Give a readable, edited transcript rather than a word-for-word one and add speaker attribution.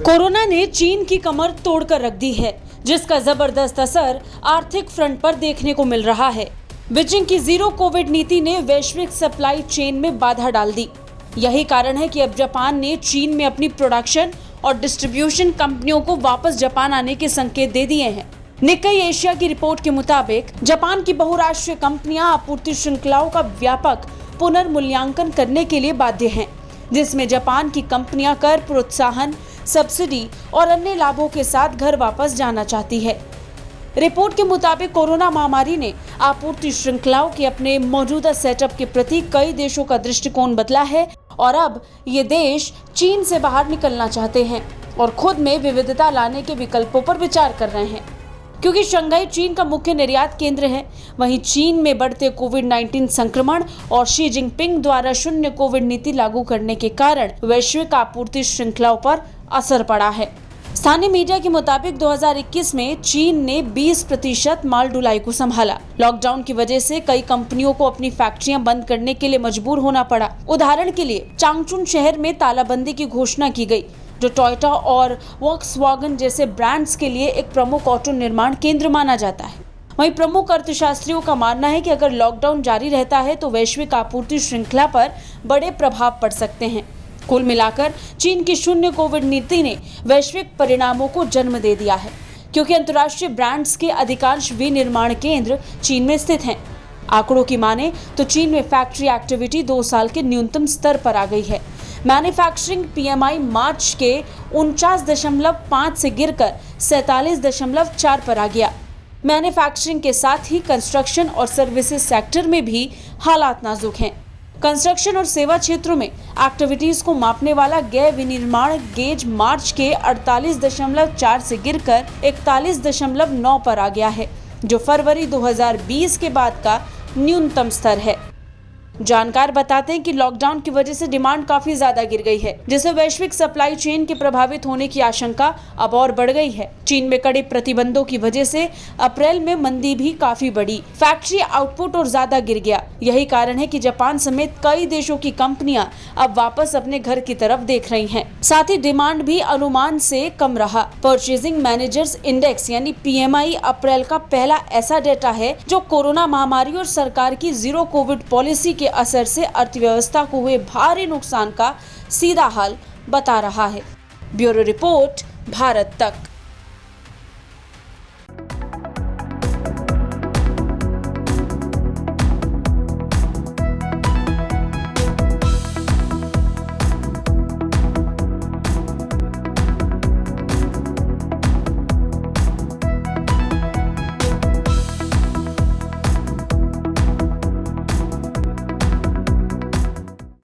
Speaker 1: Corona ने चीन की कमर तोड़कर रख दी है, जिसका जबरदस्त असर आर्थिक फ्रंट पर देखने को मिल रहा है। बीजिंग की जीरो कोविड नीति ने वैश्विक सप्लाई चेन में बाधा डाल दी। यही कारण है कि अब जापान ने चीन में अपनी प्रोडक्शन और डिस्ट्रीब्यूशन कंपनियों को वापस जापान आने के संकेत दे दिए हैं। निक्केई एशिया की रिपोर्ट के मुताबिक जापान की बहुराष्ट्रीय कंपनियां आपूर्ति श्रृंखलाओं का व्यापक पुनर्मूल्यांकन करने के लिए बाध्य हैं, जिसमें जापान की कंपनियां कर प्रोत्साहन, सब्सिडी और अन्य लाभों के साथ घर वापस जाना चाहती है। रिपोर्ट के मुताबिक कोरोना महामारी ने आपूर्ति श्रृंखलाओं के अपने मौजूदा सेटअप के प्रति कई देशों का दृष्टिकोण बदला है और अब ये देश चीन से बाहर निकलना चाहते हैं और खुद में विविधता लाने के विकल्पों पर विचार कर रहे हैं। क्योंकि शंघाई चीन का मुख्य निर्यात केंद्र है, वहीं चीन में बढ़ते कोविड-19 संक्रमण और शी जिनपिंग द्वारा शून्य कोविड नीति लागू करने के कारण वैश्विक आपूर्ति श्रृंखलाओं पर असर पड़ा है। स्थानीय मीडिया के मुताबिक 2021 में चीन ने 20% माल ढुलाई को संभाला। लॉकडाउन की वजह से कई कंपनियों को अपनी फैक्ट्रियां बंद करने के लिए मजबूर होना पड़ा। उदाहरण के लिए चांगचुन शहर में तालाबंदी की घोषणा की गई, जो टोयोटा और वॉक्सवैगन जैसे ब्रांड्स के लिए एक प्रमुख ऑटो निर्माण केंद्र माना जाता है। वहीं प्रमुख अर्थशास्त्रियों का मानना है कि अगर लॉकडाउन जारी रहता है तो वैश्विक आपूर्ति श्रृंखला पर बड़े प्रभाव पड़ सकते हैं। कुल मिलाकर चीन की शून्य कोविड नीति ने वैश्विक परिणामों को जन्म दे दिया है, क्योंकि अंतर्राष्ट्रीय ब्रांड्स के अधिकांश विनिर्माण केंद्र चीन में स्थित हैं। आंकड़ों की माने तो चीन में फैक्ट्री एक्टिविटी 2 साल के न्यूनतम स्तर पर आ गई है। मैन्युफैक्चरिंग पीएमआई मार्च के 49.5 से गिरकर 47.4 पर आ गया। मैन्युफैक्चरिंग के साथ ही कंस्ट्रक्शन और सर्विसेज सेक्टर में भी हालात नाजुक हैं। कंस्ट्रक्शन और सेवा क्षेत्रों में एक्टिविटीज को मापने वाला गैर विनिर्माण गेज मार्च के 48.4 से गिरकर 41.9 पर आ गया है, जो फरवरी 2020 के बाद का न्यूनतम स्तर है। जानकार बताते हैं कि लॉकडाउन की वजह से डिमांड काफी ज्यादा गिर गई है, जिससे वैश्विक सप्लाई चेन के प्रभावित होने की आशंका अब और बढ़ गई है। चीन में कड़े प्रतिबंधों की वजह से अप्रैल में मंदी भी काफी बढ़ी। फैक्ट्री आउटपुट और ज्यादा गिर गया। यही कारण है कि जापान समेत कई देशों की कंपनियां अब वापस अपने घर की तरफ देख रही हैं। साथ ही डिमांड भी अनुमान से कम रहा। परचेजिंग मैनेजर्स इंडेक्स यानी पीएमआई अप्रैल का पहला ऐसा डेटा है जो कोरोना महामारी और सरकार की जीरो कोविड पॉलिसी के असर से अर्थव्यवस्था को हुए भारी नुकसान का सीधा हाल बता रहा है। ब्यूरो रिपोर्ट, भारत तक।